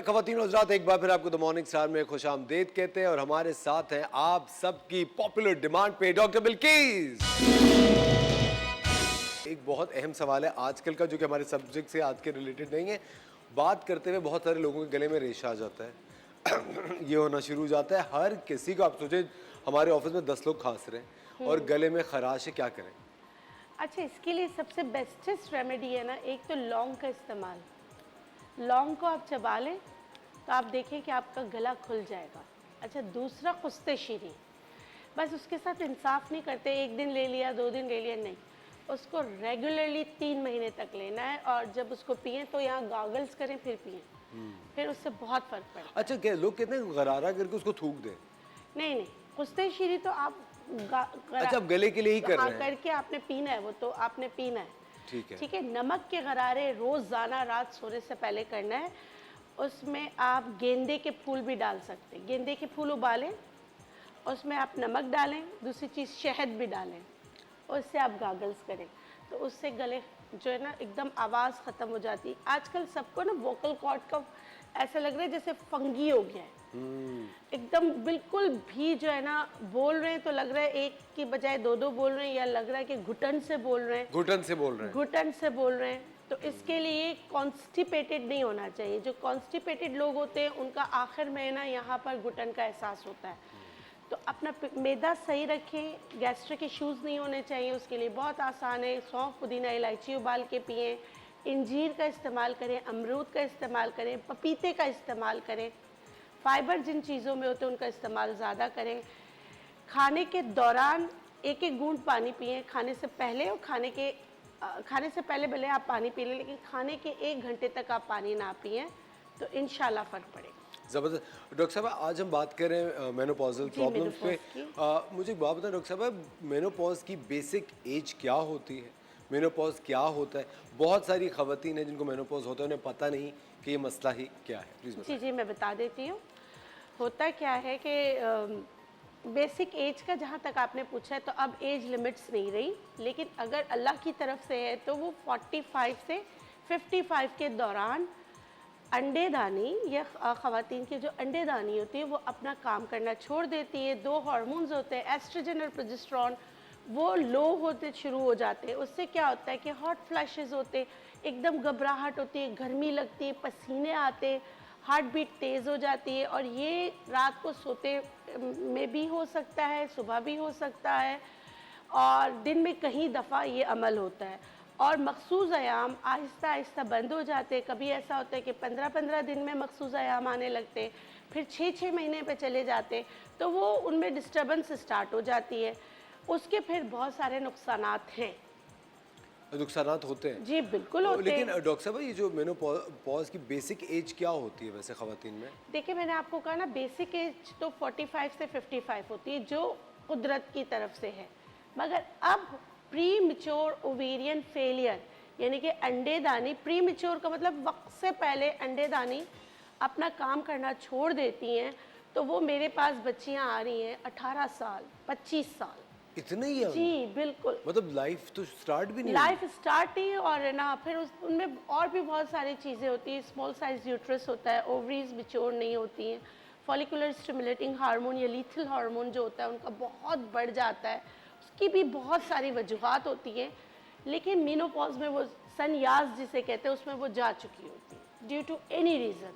ख़वातीन और हज़रात, एक बार फिर आपको द मॉर्निंग स्टार में खुशामदीद कहते हैं और हमारे साथ हैं आप सबकी पॉपुलर डिमांड पे डॉक्टर बिल्किस। एक बहुत अहम सवाल है आजकल का जो कि हमारे सब्जेक्ट से आज के रिलेटेड नहीं है। बात करते हुए बहुत सारे लोगों के गले में रेशा आ जाता है ये होना शुरू हो जाता है हर किसी को। आप सोचे हमारे ऑफिस में 10 लोग खांस रहे हैं और गले में खराश है, क्या करें? अच्छा, इसके लिए सबसे बेस्टेस्ट रेमेडी है ना, एक तो लौंग का इस्तेमाल। लौंग को आप चबा लें तो आप देखें कि आपका गला खुल जाएगा। अच्छा, दूसरा कुस्ते शीरी, बस उसके साथ इंसाफ नहीं करते, एक दिन ले लिया 2 दिन ले लिया, नहीं, उसको रेगुलरली 3 महीने तक लेना है। और जब उसको पिएं तो यहाँ गॉगल्स करें फिर पिएं, फिर उससे बहुत फ़र्क पड़ता है। अच्छा, क्या लोग कहते हैं गरारा करके उसको थूक दें? नहीं नहीं, कुस्ते शीरी तो आप अच्छा, आप गले के लिए ही कर रहे हैं? करके आपने पीना है, वो तो आपने पीना है। ठीक है, ठीक है। नमक के गरारे रोज़ाना रात सोने से पहले करना है। उसमें आप गेंदे के फूल भी डाल सकते हैं। गेंदे के फूल उबालें, उसमें आप नमक डालें, दूसरी चीज़ शहद भी डालें, और उससे आप गागल्स करें तो उससे गले जो है ना एकदम आवाज़ ख़त्म हो जाती है। आजकल सबको ना वोकल कॉर्ड का ऐसा लग रहा है जैसे फंगी हो गया है, एकदम बिल्कुल भी जो है ना बोल रहे हैं तो लग रहा है एक की बजाय 2-2 बोल रहे हैं, या लग रहा है कि घुटन से बोल रहे हैं। घुटन से बोल रहे हैं? घुटन से बोल रहे हैं। तो इसके लिए कॉन्स्टिपेटेड नहीं होना चाहिए। जो कॉन्स्टिपेटेड लोग होते हैं उनका आखिर में ना यहाँ पर घुटन का एहसास होता है। तो अपना मैदा सही रखें, गैस्ट्रिक इश्यूज़ नहीं होने चाहिए। उसके लिए बहुत आसान है, सौंफ, पुदीना, इलायची उबाल के पिएं, इंजीर का इस्तेमाल करें, अमरूद का इस्तेमाल करें, पपीते का इस्तेमाल करें। फाइबर जिन चीज़ों में होते हैं उनका इस्तेमाल ज़्यादा करें। खाने के दौरान 1-1 घूंट पानी पिएं, खाने से पहले और खाने से पहले भले आप पानी पी लें, लेकिन खाने के 1 घंटे तक आप पानी ना पिएं तो इंशाल्लाह फ़र्क पड़ेगा। ज़बरदस्त। डॉक्टर साहब, आज हम बात कर रहे हैं मेनोपॉजल प्रॉब्लम्स पे। मुझे एक बात बताएं डॉक्टर साहब, मेनोपॉज की बेसिक एज क्या होती है? मेनोपॉज क्या होता है? बहुत सारी ख़वातीन हैं जिनको मेनोपॉज होता है, उन्हें पता नहीं कि ये मसला ही क्या है। प्लीज़ बताएं। जी, मैं बता देती हूँ। होता क्या है कि बेसिक एज का जहाँ तक आपने पूछा है तो अब एज लिमिट्स नहीं रही, लेकिन अगर अल्लाह की तरफ से है तो वो 45 से 55 के दौरान अंडेदानी या ख़वातीन की जो अंडेदानी होती है वो अपना काम करना छोड़ देती है। 2 हार्मोन्स होते हैं, एस्ट्रोजन और प्रोजेस्टेरोन, वो लो होते शुरू हो जाते हैं। उससे क्या होता है कि हॉट फ्लैशेस होते, एकदम घबराहट होती है, गर्मी लगती है, पसीने आते, हार्ट बीट तेज़ हो जाती है। और ये रात को सोते में भी हो सकता है, सुबह भी हो सकता है, और दिन में कई दफ़ा ये अमल होता है। और मखसूस अयाम आहिस्ता आहिस्ता बंद हो जाते हैं। कभी ऐसा होता है कि 15-15 दिन में मखसूस अयाम आने लगते हैं, फिर 6-6 महीने पे चले जाते हैं, तो वो उनमें डिस्टर्बेंस स्टार्ट हो जाती है। उसके फिर बहुत सारे नुकसानात हैं। नुकसानात होते हैं? जी बिल्कुल होते हैं। लेकिन डॉक्टर साहब, ये जो मेनोपॉज की बेसिक एज क्या होती है वैसे ख़वातीन में? देखिए, मैंने आपको कहा ना, बेसिक एज तो 45 से 55 होती है जो कुदरत की तरफ से है। मगर अब प्री मिच्योर ओवेरियन फेलियर, यानी कि अंडेदानी, प्री मिच्योर का मतलब वक्त से पहले अंडेदानी अपना काम करना छोड़ देती हैं, तो वो मेरे पास बच्चियां आ रही हैं 18 साल, 25 साल। इतने ही? जी बिल्कुल। मतलब लाइफ तो स्टार्ट भी नहीं? लाइफ स्टार्ट ही, और ना फिर उनमें और भी बहुत सारी चीज़ें होती हैं। स्मॉल साइज यूट्रस होता है, ओवरीज मैच्योर नहीं होती हैं, फॉलिकुलर स्टिमुलेटिंग हार्मोन या लीथल हार्मोन जो होता है उनका बहुत बढ़ जाता है। उसकी भी बहुत सारी वजूहात होती हैं, लेकिन मेनोपॉज में वो सन्यास जिसे कहते हैं उसमें वो जा चुकी होती है ड्यू टू एनी रीज़न।